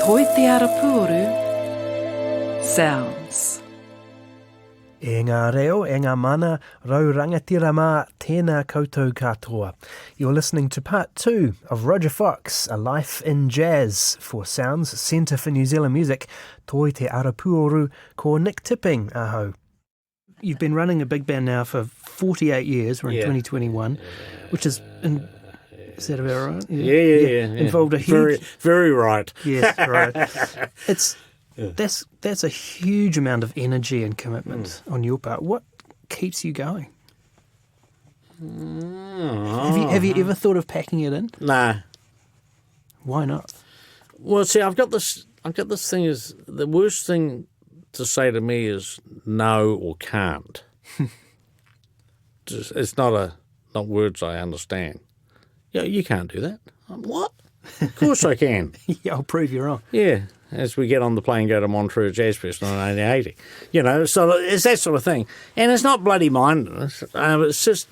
Aotearoa SOUNZ. E ngā reo, e ngā mana, rau rangatira mā, tēnā koutou katoa. You're listening to part 2 of Rodger Fox, A Life in Jazz for SOUNZ, Centre for New Zealand Music, toi te arapuoru ko Nick Tipping, aho. You've been running a big band now for 48 years, we're in 2021, which is... Is that about right? Yeah. Involved a huge... Very right. Yes, right. That's a huge amount of energy and commitment on your part. What keeps you going? Have you ever thought of packing it in? Nah. Why not? Well, see, I've got this thing is the worst thing to say to me is no or can't. It's not words I understand. Yeah, you can't do that. What? Of course I can. Yeah, I'll prove you wrong. Yeah, as we get on the plane and go to Montreux Jazz Festival in 1980. You know, so it's that sort of thing. And it's not bloody mindedness. It's just,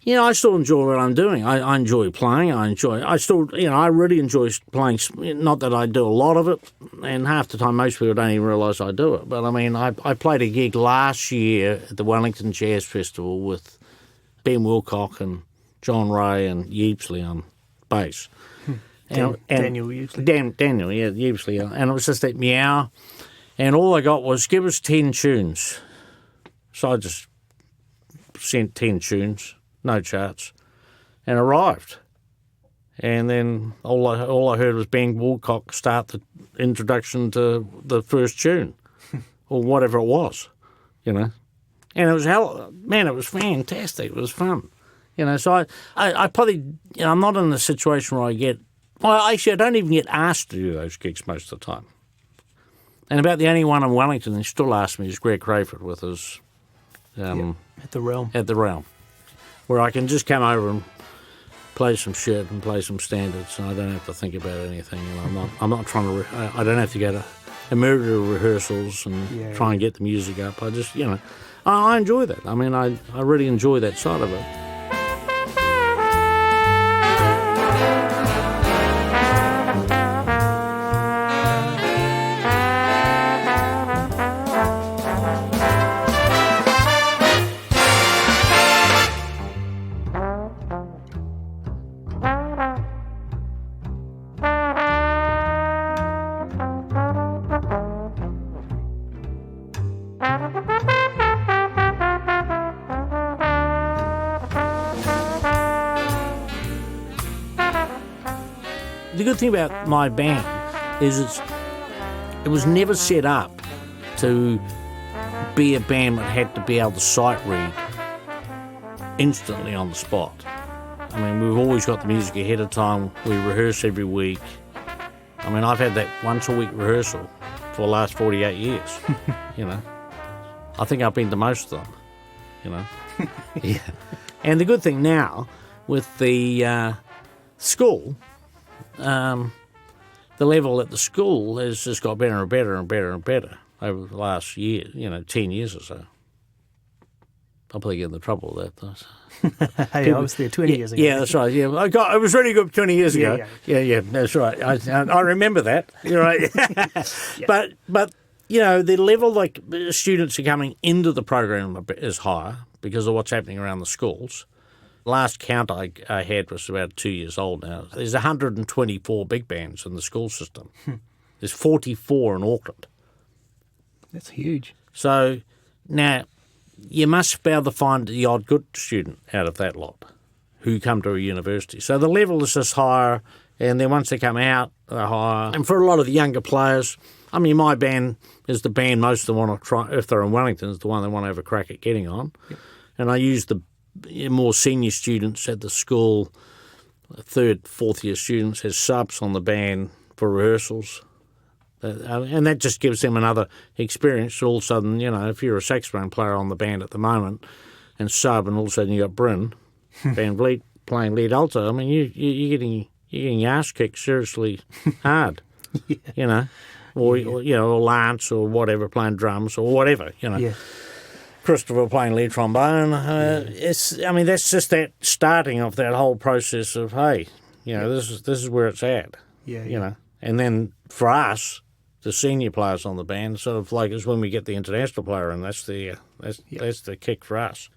you know, I still enjoy what I'm doing. I enjoy playing. I really enjoy playing. Not that I do a lot of it, and half the time most people don't even realise I do it. But, I mean, I played a gig last year at the Wellington Jazz Festival with Ben Wilcock and John Ray and Yeepsley on bass. Daniel Yeepsley. Daniel, yeah, Yeepsley. And it was just that meow. And all I got was, give us 10 tunes. So I just sent 10 tunes, no charts, and arrived. And then all I heard was Ben Wilcock start the introduction to the first tune, or whatever it was, you know. And it was it was fantastic. It was fun. You know, so I probably, you know, I'm not in a situation where I don't even get asked to do those gigs most of the time. And about the only one in Wellington they still ask me is Greg Crayford with his... at the Realm. At the Realm, where I can just come over and play some shit and play some standards, and I don't have to think about anything. You know, I'm not trying to... I don't have to go to emergency rehearsals and try and get the music up. I just, you know... I enjoy that. I mean, I really enjoy that side of it. The good thing about my band is it was never set up to be a band that had to be able to sight read instantly on the spot. I mean, we've always got the music ahead of time. We rehearse every week. I mean, I've had that once a week rehearsal for the last 48 years, you know. I think I've been to most of them, you know. Yeah. And the good thing now with the school... the level at the school has just got better and better and better and better over the last year, 10 years or so. I'll probably get in the trouble with that, though. Hey, I was there 20 years ago. Yeah, that's right. Yeah, I was really good 20 years ago. Yeah, that's right. I remember that. You're right. But you know, the level like students are coming into the program is higher because of what's happening around the schools. Last count I had was about 2 years old now. There's 124 big bands in the school system. There's 44 in Auckland. That's huge. So now you must be able to find the odd good student out of that lot who come to a university. So the level is just higher, and then once they come out, they're higher. And for a lot of the younger players, I mean, my band is the band most of them want to try, if they're in Wellington, is the one they want to have a crack at getting on. Yep. And I use the more senior students at the school, third, fourth year students, as subs on the band for rehearsals. And that just gives them another experience. So all of a sudden, you know, if you're a saxophone player on the band at the moment and sub, and all of a sudden you got Bryn, Van Vliet playing lead alto, I mean, you're getting your ass kicked seriously hard, you know, or Lance or whatever playing drums or whatever, you know. Yeah. Christopher playing lead trombone. That's just that starting of that whole process of, hey, you know, this is where it's at. Yeah. You know, And then for us, the senior players on the band, sort of like is when we get the international player in. That's the kick for us.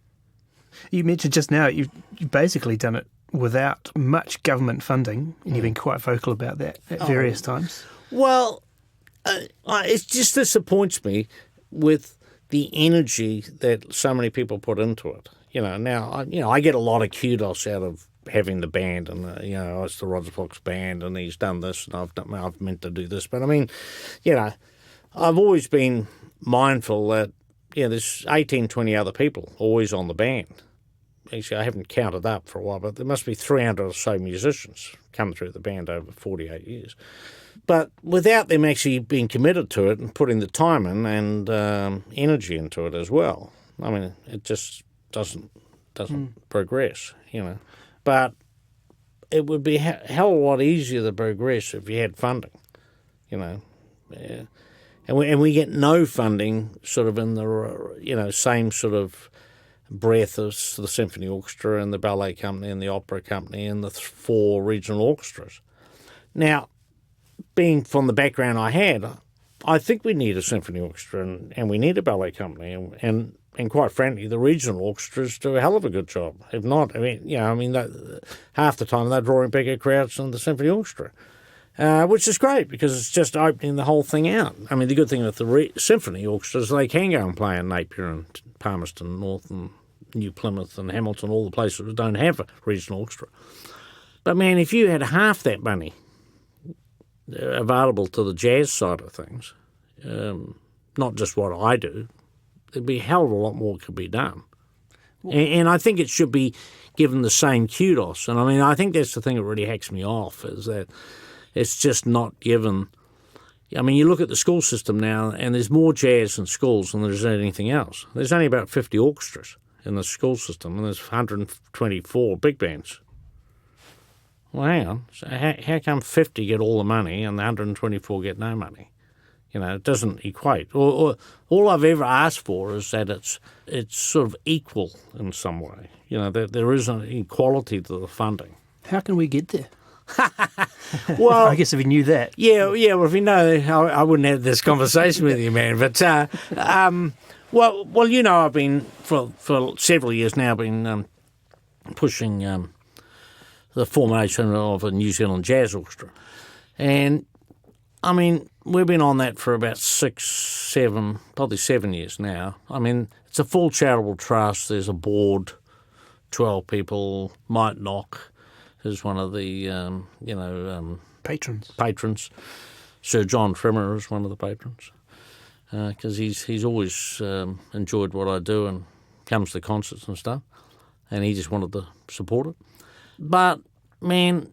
You mentioned just now you've basically done it without much government funding, and you've been quite vocal about that at various times. Well, it just disappoints me with the energy that so many people put into it. Now I get a lot of kudos out of having the band, and it's the Rodger Fox band, and he's done this, and I've meant to do this. But I mean, I've always been mindful that there's 18, 20 other people always on the band. Actually, I haven't counted up for a while, but there must be 300 or so musicians come through the band over 48 years. But without them actually being committed to it and putting the time in and energy into it as well, I mean, it just doesn't progress, But it would be a hell of a lot easier to progress if you had funding, And we get no funding sort of in the, same sort of breath as the symphony orchestra and the ballet company and the opera company and the 4 regional orchestras. Now, being from the background I had, I think we need a symphony orchestra and we need a ballet company and quite frankly, the regional orchestras do a hell of a good job. If not, half the time they're drawing bigger crowds than the symphony orchestra, which is great because it's just opening the whole thing out. I mean, the good thing with the symphony orchestras, they can go and play in Napier and Palmerston North and New Plymouth and Hamilton, all the places that don't have a regional orchestra. But man, if you had half that money available to the jazz side of things, not just what I do, there'd be a hell of a lot more could be done. And I think it should be given the same kudos. And I mean, I think that's the thing that really hacks me off, is that it's just not given. I mean, you look at the school system now, and there's more jazz in schools than there's anything else. There's only about 50 orchestras in the school system, and there's 124 big bands. Well, hang on. So how come 50 get all the money and the 124 get no money? It doesn't equate. Or all I've ever asked for is that it's sort of equal in some way. That there is an equality to the funding. How can we get there? Well, I guess if we knew that. Yeah. Well, if we know, I wouldn't have this conversation with you, man. But I've been for several years now been pushing the formation of a New Zealand jazz orchestra, and I mean, we've been on that for about probably 7 years now. I mean, it's a full charitable trust. There's a board, 12 people. Mike Knock is one of the, patrons. Sir John Trimmer is one of the patrons because he's always enjoyed what I do and comes to concerts and stuff, and he just wanted to support it. But, man,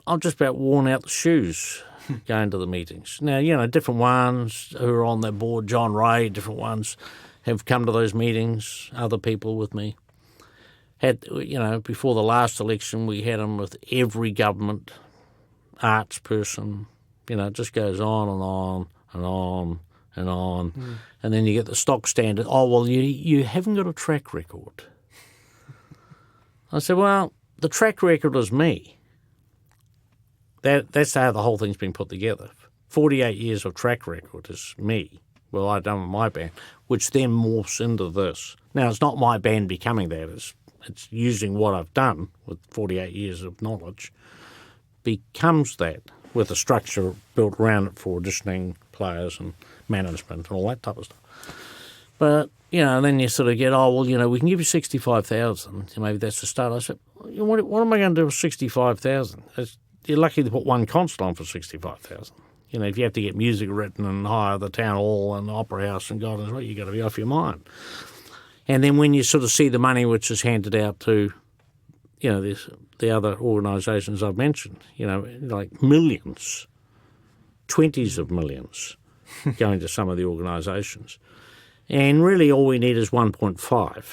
I've just about worn out the shoes going to the meetings. Now, different ones who are on that board, John Ray, different ones have come to those meetings, other people with me. Before the last election, we had them with every government arts person. It just goes on and on and on and on. And then you get the stock standard, you haven't got a track record. I said, well, the track record is me. That's how the whole thing's been put together. 48 years of track record is me. Well, I've done with my band, which then morphs into this. Now, it's not my band becoming that. It's using what I've done with 48 years of knowledge becomes that with a structure built around it for auditioning players and management and all that type of stuff. But, then you sort of get, we can give you 65,000. Maybe that's the start. I said, what am I going to do with 65,000? You're lucky to put one concert on for 65,000. If you have to get music written and hire the town hall and the opera house and God knows what, you've got to be off your mind. And then when you sort of see the money which is handed out to, the other organisations I've mentioned, like millions, 20s of millions going to some of the organisations. And really all we need is 1.5,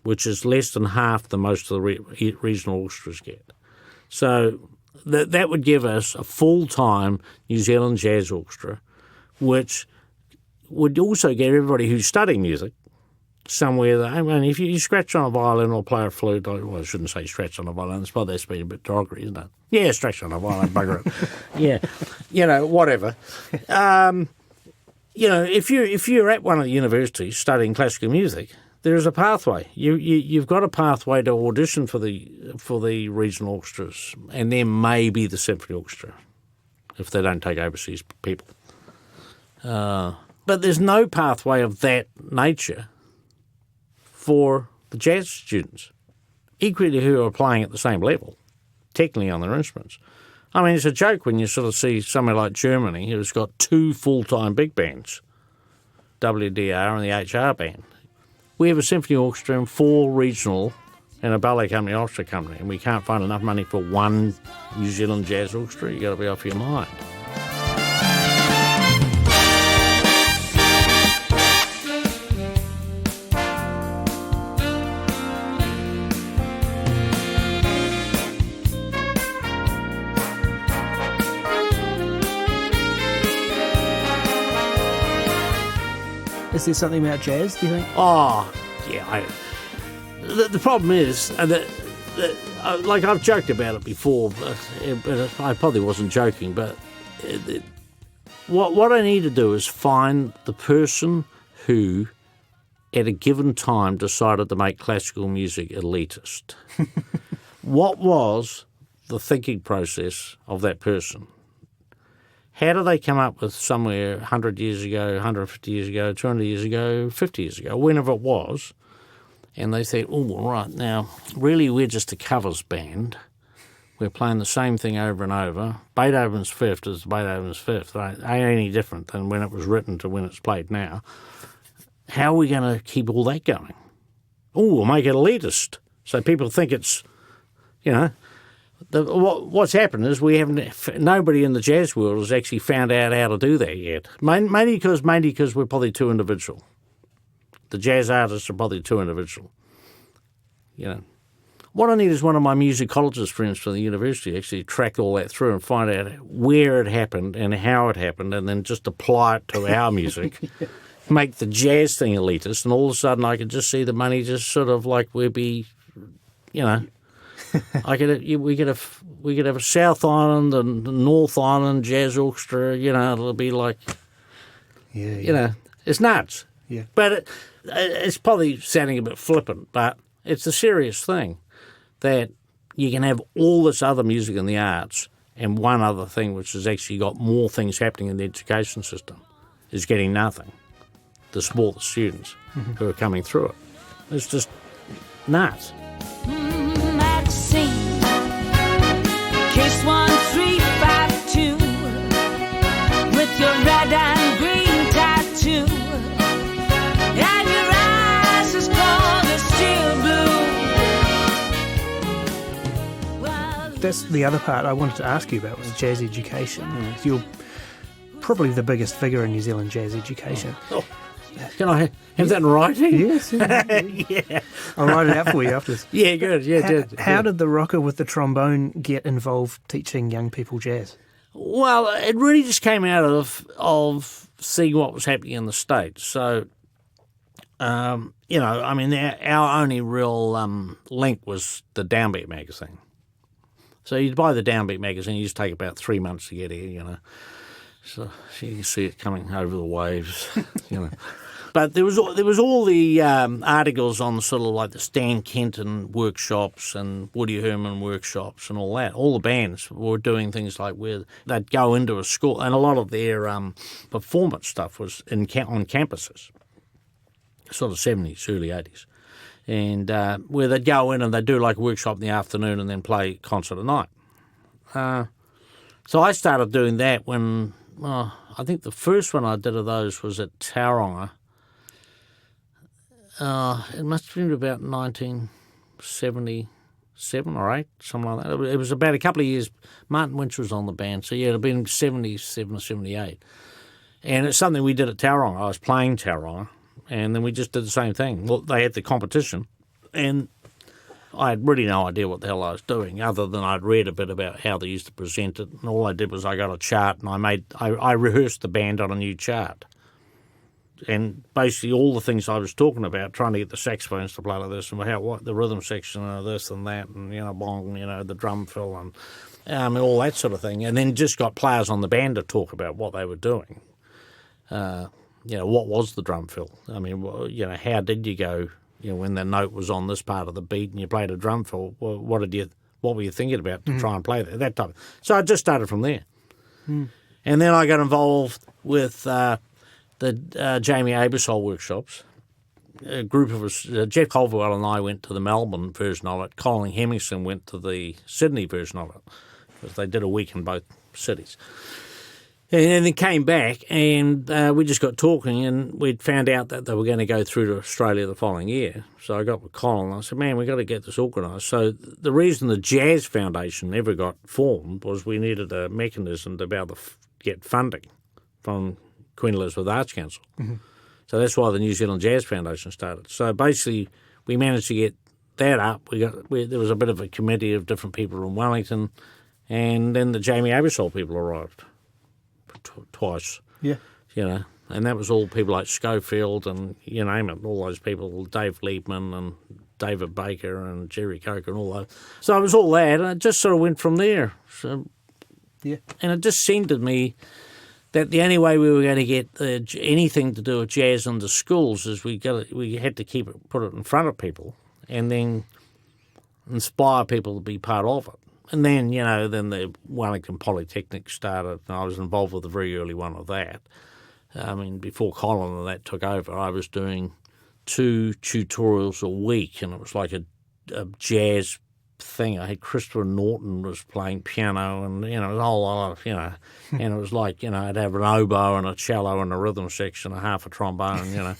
which is less than half the most of the regional orchestras get. So that would give us a full-time New Zealand jazz orchestra, which would also get everybody who's studying music somewhere that, I mean, if you scratch on a violin or play a flute, well, I shouldn't say scratch on a violin, it's probably that's been a bit derogatory, isn't it? Yeah, scratch on a violin, bugger it. Yeah, whatever. If you're at one of the universities studying classical music, there is a pathway. You've got a pathway to audition for the regional orchestras, and then maybe the symphony orchestra, if they don't take overseas people. But there's no pathway of that nature for the jazz students, equally who are playing at the same level, technically on their instruments. I mean, it's a joke when you sort of see somewhere like Germany who's got 2 full-time big bands, WDR and the HR band. We have a symphony orchestra and 4 regional and a ballet company, orchestra company, and we can't find enough money for one New Zealand jazz orchestra. You've got to be off your mind. Is there something about jazz, do you think? Oh, yeah. The problem is that like I've joked about it before, but I probably wasn't joking, but what I need to do is find the person who, at a given time, decided to make classical music elitist. What was the thinking process of that person? How do they come up with somewhere 100 years ago, 150 years ago, 200 years ago, 50 years ago, whenever it was, and they said, oh, well, right, now, really we're just a covers band. We're playing the same thing over and over. Beethoven's Fifth is Beethoven's Fifth. They ain't any different than when it was written to when it's played now. How are we going to keep all that going? Oh, we'll make it elitist. So people think it's, what's happened is nobody in the jazz world has actually found out how to do that yet. Mainly because we're probably too individual. The jazz artists are probably too individual. What I need is one of my musicologist friends from the university actually track all that through and find out where it happened and how it happened, and then just apply it to our music. Make the jazz thing elitist, and all of a sudden I could just see the money just sort of like we'd be, we could have a South Island and North Island jazz orchestra. It'll be like, it's nuts. Yeah. But it's probably sounding a bit flippant, but it's a serious thing that you can have all this other music in the arts, and one other thing which has actually got more things happening in the education system is getting nothing to support the students who are coming through it. It's just nuts. Case 1352 with your red and green tattoo, and your eyes as cold as steel blue. That's the other part I wanted to ask you about was jazz education. You're probably the biggest figure in New Zealand jazz education. Oh. Can I have that in writing? Yes. Yeah. I'll write it out for you afterwards. Yeah, good. Yeah, How did the rocker with the trombone get involved teaching young people jazz? Well, it really just came out of seeing what was happening in the States. So, our only real link was the Downbeat magazine. So you'd buy the Downbeat magazine, you just take about 3 months to get here, So you can see it coming over the waves, But there was all the articles on sort of like the Stan Kenton workshops and Woody Herman workshops and all that. All the bands were doing things like where they'd go into a school, and a lot of their performance stuff was on campuses, sort of 70s, early 80s. And where they'd go in and they'd do like a workshop in the afternoon and then play concert at night. So I started doing that when, I think the first one I did of those was at Tauranga. It must have been about 1977 or 8, something like that. It was about a couple of years. Martin Winch was on the band, so yeah, it had been 77 or 78. And it's something we did at Tauranga. I was playing Tauranga, and then we just did the same thing. Well, they had the competition, and I had really no idea what the hell I was doing, other than I'd read a bit about how they used to present it. And all I did was I got a chart, and I rehearsed the band on a new chart. And basically all the things I was talking about, trying to get the saxophones to play like this and what the rhythm section and this and that and, bong, the drum fill and all that sort of thing. And then just got players on the band to talk about what they were doing. What was the drum fill? I mean, how did you go, when the note was on this part of the beat and you played a drum fill, what were you thinking about to try and play that type of. So I just started from there. And then I got involved with the Jamie Abersole workshops. A group of us, Jeff Colville and I went to the Melbourne version of it. Colin Hemmingson went to the Sydney version of it because they did a week in both cities. And then came back and we just got talking and we'd found out that they were going to go through to Australia the following year. So I got with Colin and I said, man, we've got to get this organised. So the reason the Jazz Foundation never got formed was we needed a mechanism to be able to get funding from Queen Elizabeth Arts Council. Mm-hmm. So that's why the New Zealand Jazz Foundation started. So basically we managed to get that up. There was a bit of a committee of different people from Wellington and then the Jamie Abersole people arrived. Twice, and that was all people like Schofield and you name it, all those people, Dave Liebman and David Baker and Jerry Coker and all those. So it was all that, and it just sort of went from there. So, and it just seemed to me that the only way we were going to get anything to do with jazz in the schools is we had to put it in front of people, and then inspire people to be part of it. And then, then the Wellington Polytechnic started, and I was involved with the very early one of that. I mean, before Colin and that took over, I was doing 2 tutorials a week, and it was like a jazz thing. I had Christopher Norton was playing piano, and, it was a whole lot of, and it was like, I'd have an oboe and a cello and a rhythm section, a half a trombone,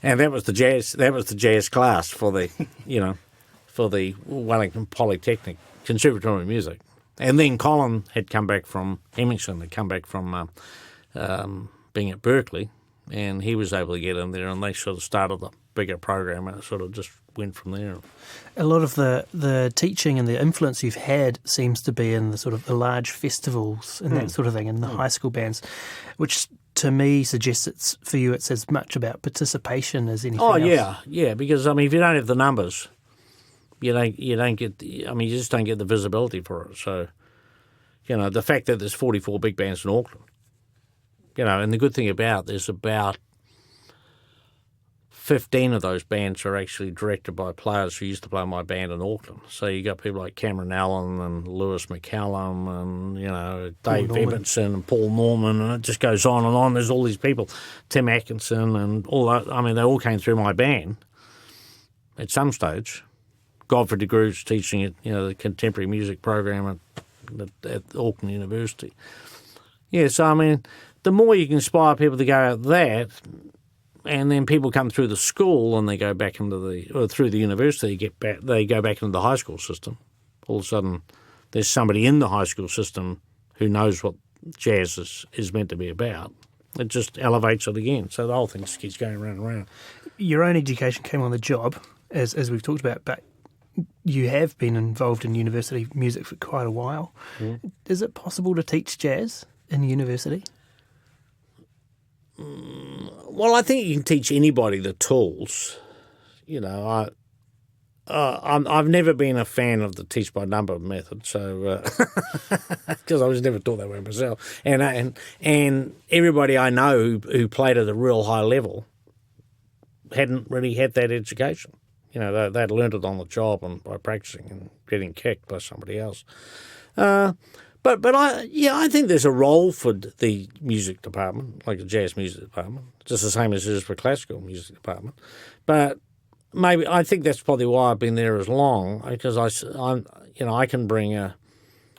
and that was the jazz class for the, for the Wellington Polytechnic Conservatory of Music. And then Colin had come back from Hemmingson, had come back from being at Berkeley, and he was able to get in there, and they sort of started a bigger program, and it sort of just went from there. A lot of the teaching and the influence you've had seems to be in the sort of the large festivals and that sort of thing, and the high school bands, which to me suggests it's as much about participation as anything else. Yeah, because I mean, if you don't have the numbers, you don't get you just don't get the visibility for it. So, the fact that there's 44 big bands in Auckland, and the good thing there's about 15 of those bands are actually directed by players who used to play in my band in Auckland. So you got people like Cameron Allen and Lewis McCallum and, Dave Evanson and Paul Norman, and it just goes on and on. There's all these people, Tim Atkinson and all that. I mean, they all came through my band at some stage. Godfrey de Groove's teaching it, the contemporary music program at Auckland University. Yeah, so I mean, the more you can inspire people to go at that, and then people come through the school and they go back into through the university, they go back into the high school system. All of a sudden, there's somebody in the high school system who knows what jazz is meant to be about. It just elevates it again. So the whole thing just keeps going round and round. Your own education came on the job, as we've talked about, but you have been involved in university music for quite a while. Mm. Is it possible to teach jazz in university? Well, I think you can teach anybody the tools. I've never been a fan of the teach by number method, so because I was never taught that way myself. And everybody I know who played at a real high level hadn't really had that education. They'd learned it on the job and by practicing and getting kicked by somebody else. But I think there's a role for the music department, like the jazz music department, just the same as it is for classical music department. But maybe I think that's probably why I've been there as long, because I can bring a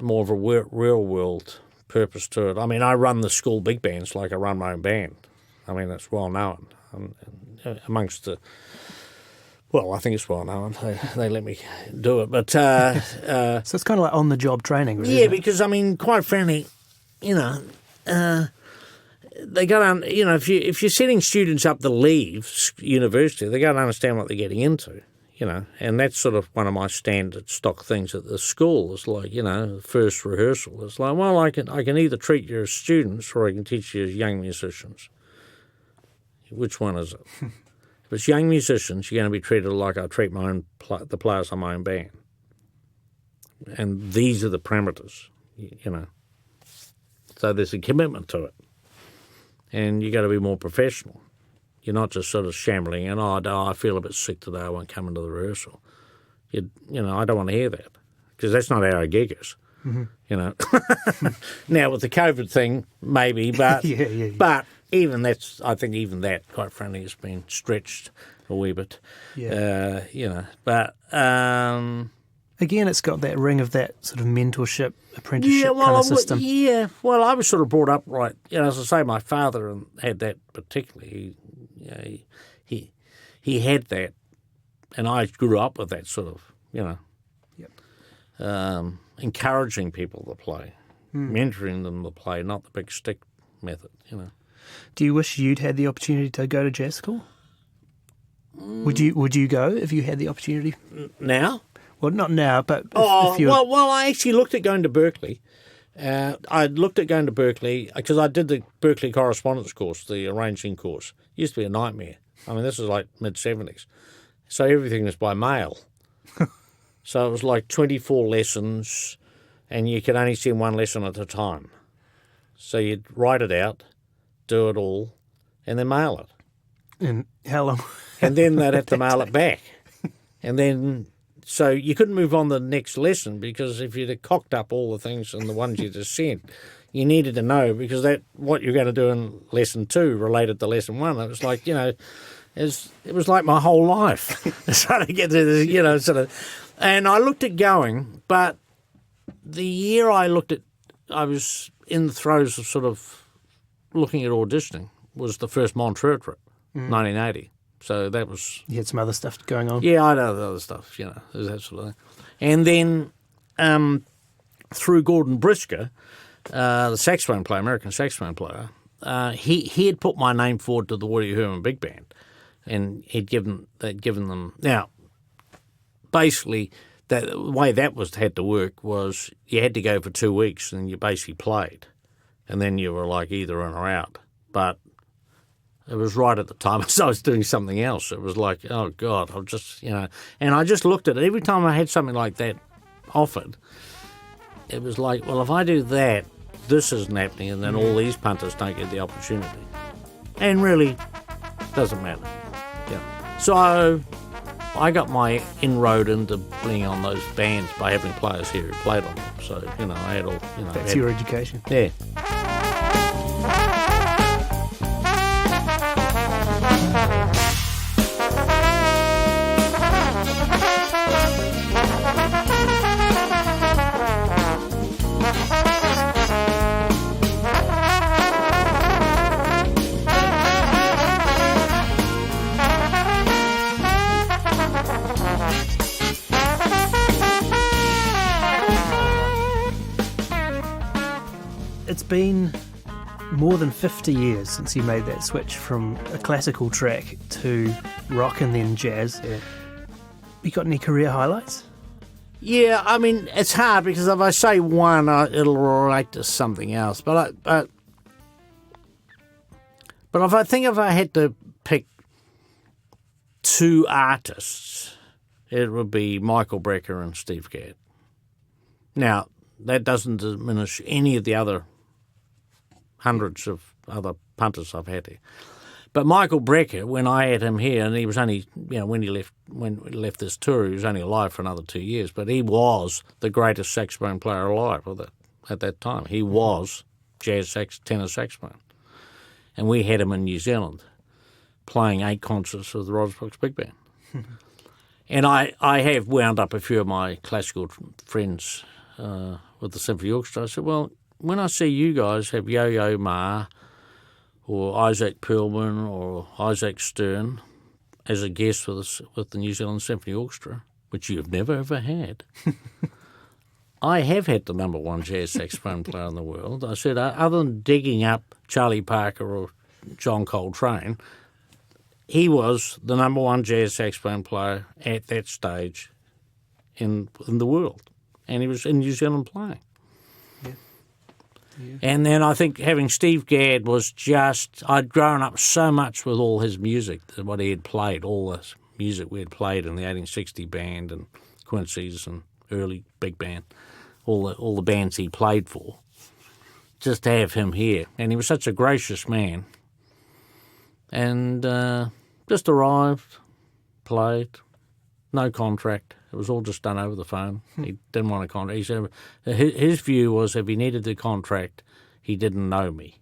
more of a real world purpose to it. I mean, I run the school big bands like I run my own band. I mean, that's well known amongst the. Well, I think it's well known. They let me do it, but so it's kind of like on the job training, really. Yeah, because I mean, quite frankly, they got to, if you're setting students up to leave university, they got to understand what they're getting into, and that's sort of one of my standard stock things at the school. It's like, first rehearsal. It's like, well, I can either treat you as students or I can teach you as young musicians. which one is it? If it's young musicians, you're going to be treated like I treat the players on my own band. And these are the parameters, you know. So there's a commitment to it. And you got to be more professional. You're not just sort of shambling and, I feel a bit sick today, I won't come into the rehearsal. You know, I don't want to hear that because that's not how a gig is, you know. Now, with the COVID thing, maybe, but but I think even that, quite frankly, has been stretched a wee bit, you know. But again, it's got that ring of that sort of mentorship, apprenticeship kind of system. Well, I was sort of brought up right. You know, as I say, my father had that particularly. He had that, and I grew up with that sort of, you know, encouraging people to play, mentoring them to play, not the big stick method, you know. Do you wish you'd had the opportunity to go to jazz school? Would you go if you had the opportunity? Now? Well, not now, but if you well, I actually looked at going to Berkeley. I looked at going to Berkeley because I did the Berkeley correspondence course, the arranging course. It used to be a nightmare. I mean, this is like mid-70s. So everything was by mail. So it was like 24 lessons, and you could only send one lesson at a time. So you'd write it out, do it all, and then mail it. And how long? And then they'd have to mail it back. And then... So you couldn't move on to the next lesson because if you'd have cocked up all the things and the ones you just sent, you needed to know because that what you're going to do in lesson 2 related to lesson 1. It was like, you know, it was like my whole life. Trying to get to this, you know, sort of. And I looked at going, but the year I was in the throes of sort of looking at auditioning was the first Montreux trip, 1980. So that was... You had some other stuff going on? Yeah, I had other stuff, you know, there's that sort of thing. And then through Gordon Brisker, the saxophone player, American saxophone player, he had put my name forward to the Woody Herman Big Band, and they'd given them... Now, basically, the way that had to work was you had to go for 2 weeks and you basically played, and then you were like either in or out. But... It was right at the time as I was doing something else. It was like, oh, God, I'll just, you know. And I just looked at it. Every time I had something like that offered, it was like, well, if I do that, this isn't happening, and then all these punters don't get the opportunity. And really, doesn't matter. Yeah. So I got my inroad into being on those bands by having players here who played on them. So, you know, I had all, you know. That's your education. Yeah. It's been more than 50 years since you made that switch from a classical track to rock and then jazz. Yeah. You got any career highlights? Yeah, I mean, it's hard because if I say one, it'll relate to something else. But if I had to pick 2 artists, it would be Michael Brecker and Steve Gadd. Now, that doesn't diminish any of the other hundreds of other punters I've had here. But Michael Brecker, when I had him here, and he was only, you know, when he left this tour, he was only alive for another 2 years, but he was the greatest saxophone player alive at that time. He was tenor saxophone. And we had him in New Zealand playing 8 concerts with the Rodger Fox Big Band. And I have wound up a few of my classical friends with the symphony orchestra. I said, well, when I see you guys have Yo-Yo Ma or Isaac Perlman or Isaac Stern as a guest with the New Zealand Symphony Orchestra, which you've never ever had, I have had the number 1 jazz saxophone player in the world. I said, other than digging up Charlie Parker or John Coltrane, he was the number 1 jazz saxophone player at that stage in the world. And he was in New Zealand playing. Yeah. And then I think having Steve Gadd was just, I'd grown up so much with all his music, what he had played, all this music we had played in the 1860 band and Quincy's and early big band, all the bands he played for, just to have him here. And he was such a gracious man. And just arrived, played, no contract. It was all just done over the phone. He didn't want a contract. He said his view was if he needed the contract, he didn't know me.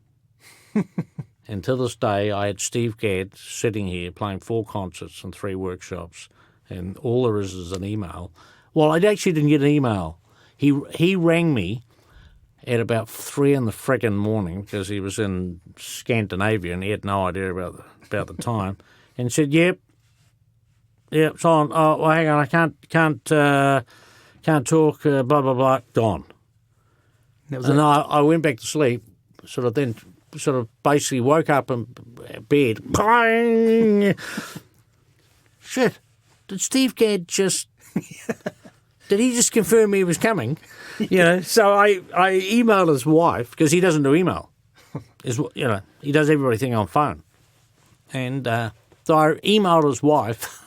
And to this day, I had Steve Gadd sitting here playing 4 concerts and 3 workshops, and all there is an email. Well, I actually didn't get an email. He rang me at about 3 in the friggin' morning because he was in Scandinavia and he had no idea about the time, and said, "Yep, it's on. Oh, well, hang on, I can't talk. Blah blah blah. Gone." And I went back to sleep. Sort of basically woke up in bed. Clang! Shit! Did Steve Gadd just? Did he just confirm he was coming? So I emailed his wife because he doesn't do email. He does everything on phone, and so I emailed his wife.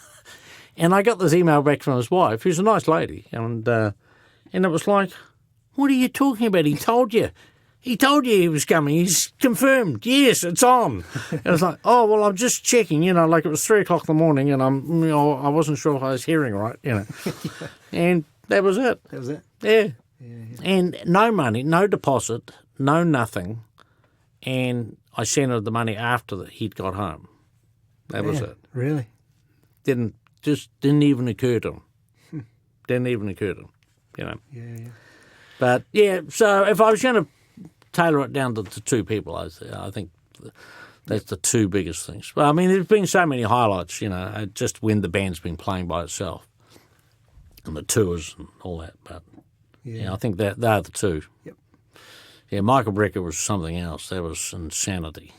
And I got this email back from his wife, who's a nice lady, and it was like, "What are you talking about? He told you. He told you he was coming. He's confirmed. Yes, it's on." And I was like, "Oh, well, I'm just checking, like it was 3 o'clock in the morning, and I wasn't sure if I was hearing right, And that was it. That was it? Yeah. And no money, no deposit, no nothing. And I sent her the money after he'd got home. That was it. Really? Didn't even occur to him. Didn't even occur to him, Yeah. But, so if I was going to tailor it down to 2 people, I think that's the 2 biggest things. Well, I mean, there's been so many highlights, just when the band's been playing by itself and the tours and all that. But, I think that they're the 2. Yep. Yeah, Michael Brecker was something else. That was insanity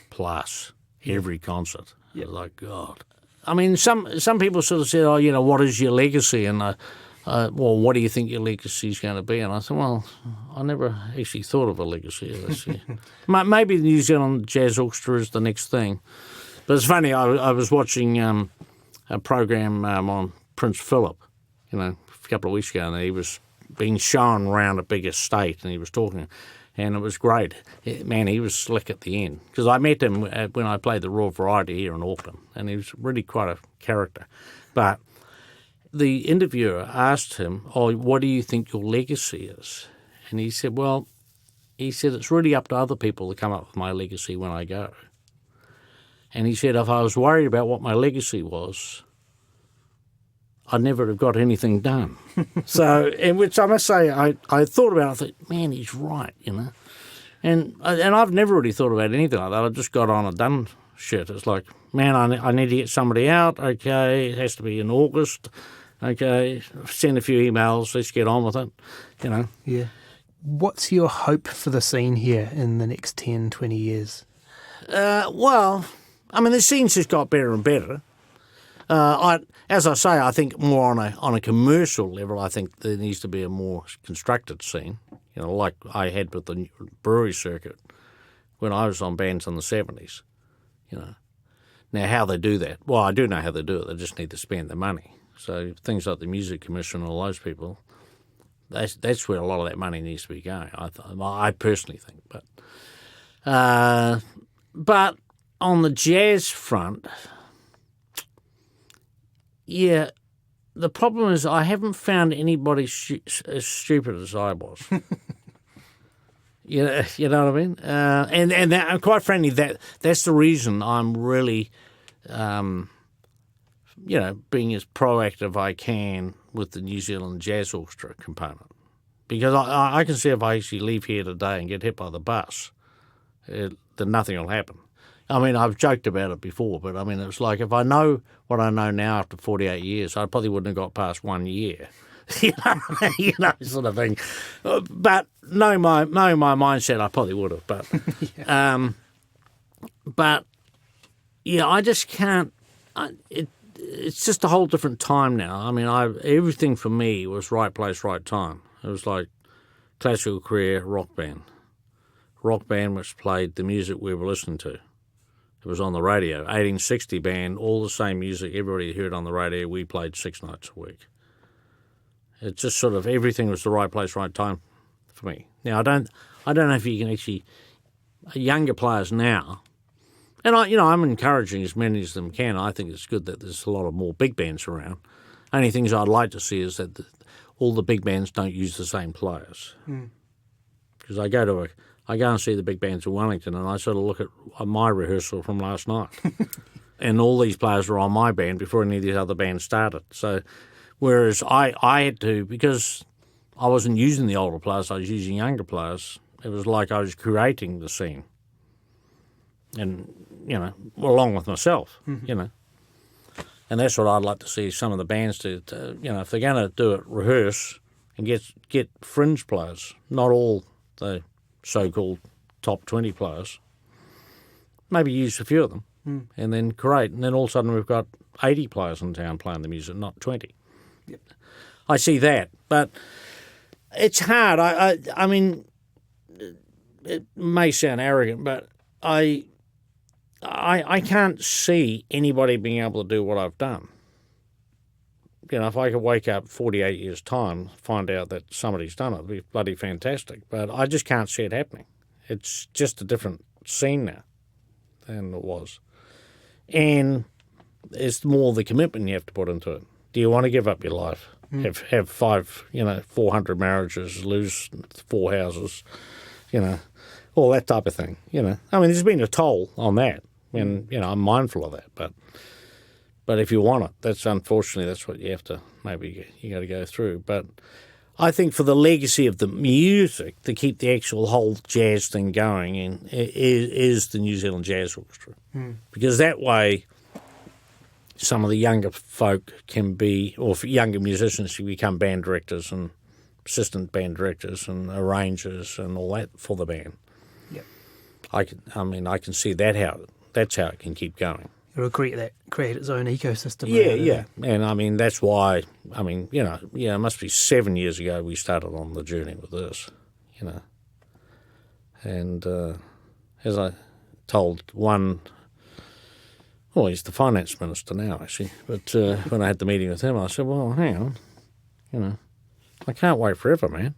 plus every concert. Yep. Like, God. I mean, some people sort of said, "Oh, what is your legacy?" And well, what do you think your legacy is going to be? And I said, well, I never actually thought of a legacy. Maybe the New Zealand Jazz Orchestra is the next thing. But it's funny, I was watching a program on Prince Philip, a couple of weeks ago, and he was being shown around a big estate, and he was talking, and it was great. Man, he was slick at the end. Because I met him when I played the Royal Variety here in Auckland, and he was really quite a character. But the interviewer asked him, "Oh, what do you think your legacy is?" And he said, it's really up to other people to come up with my legacy when I go. And he said, if I was worried about what my legacy was, I'd never have got anything done. So, in which I must say, I thought about it, I thought, man, he's right, And I've never really thought about anything like that. I just got on and done shit. It's like, man, I need to get somebody out. Okay, it has to be in August. Okay, send a few emails. Let's get on with it, Yeah. What's your hope for the scene here in the next 10, 20 years? Well, I mean, the scene's just got better and better. As I say, I think more on a commercial level, I think there needs to be a more constructed scene, like I had with the brewery circuit when I was on bands in the 70s, Now, how they do that? Well, I do know how they do it. They just need to spend the money. So things like the Music Commission and all those people, that's where a lot of that money needs to be going, I personally think. But on the jazz front, the problem is I haven't found anybody as stupid as I was. You know what I mean? And that, quite frankly, that's the reason I'm really, being as proactive I can with the New Zealand Jazz Orchestra component. Because I can see if I actually leave here today and get hit by the bus, then nothing will happen. I mean, I've joked about it before, but I mean, it's like if I know what I know now after 48 years, I probably wouldn't have got past 1 year. Sort of thing. But knowing my mindset, I probably would have. But I just can't. It's just a whole different time now. I mean, everything for me was right place, right time. It was like classical career, rock band. rock band which played the music we were listening to. It was on the radio. 1860 band, all the same music everybody heard on the radio, we played 6 nights a week. It just sort of, everything was the right place, right time for me. Now, I don't know if you can actually, younger players now, and I'm encouraging as many as them can. I think it's good that there's a lot of more big bands around. Only things I'd like to see is that all the big bands don't use the same players. Because I go and see the big bands in Wellington, and I sort of look at my rehearsal from last night, and all these players were on my band before any of these other bands started. So, whereas I had to, because I wasn't using the older players, I was using younger players. It was like I was curating the scene, and along with myself, And that's what I'd like to see some of the bands do. If they're going to do it, rehearse and get fringe players, not all the so-called top 20 players. Maybe use a few of them and then create. And then all of a sudden we've got 80 players in town playing the music, not 20. Yep. I see that. But it's hard. I mean, it may sound arrogant, but I can't see anybody being able to do what I've done. If I could wake up 48 years' time, find out that somebody's done it, it'd be bloody fantastic. But I just can't see it happening. It's just a different scene now than it was. And it's more the commitment you have to put into it. Do you want to give up your life? Have 400 marriages, lose 4 houses, all that type of thing, I mean, there's been a toll on that. And, I'm mindful of that, but if you want it, that's what you have to, you got to go through. But I think for the legacy of the music, to keep the actual whole jazz thing going, is the New Zealand Jazz Orchestra. Because that way, some of the younger folk can be, or for younger musicians can become band directors and assistant band directors and arrangers and all that for the band. Yep. I can see that's how it can keep going. It'll create its own ecosystem. Yeah. And that's why, it must be 7 years ago we started on the journey with this, And as I told he's the finance minister now, actually, but when I had the meeting with him, I said, well, hang on, I can't wait forever, man.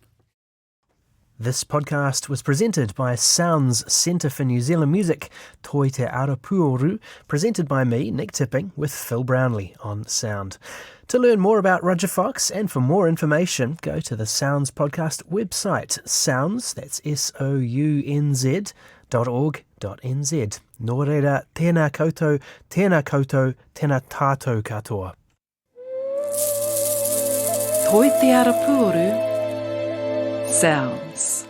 This podcast was presented by SOUNZ Centre for New Zealand Music, Toi Te Arapuoru, presented by me, Nick Tipping, with Phil Brownlee on Sound. To learn more about Rodger Fox and for more information, go to the SOUNZ podcast website, SOUNZ, that's SOUNZ.org.nz. Nō reira, tēnā koutou, tēnā tātou katoa. Toi Te Arapuoru, SOUNZ.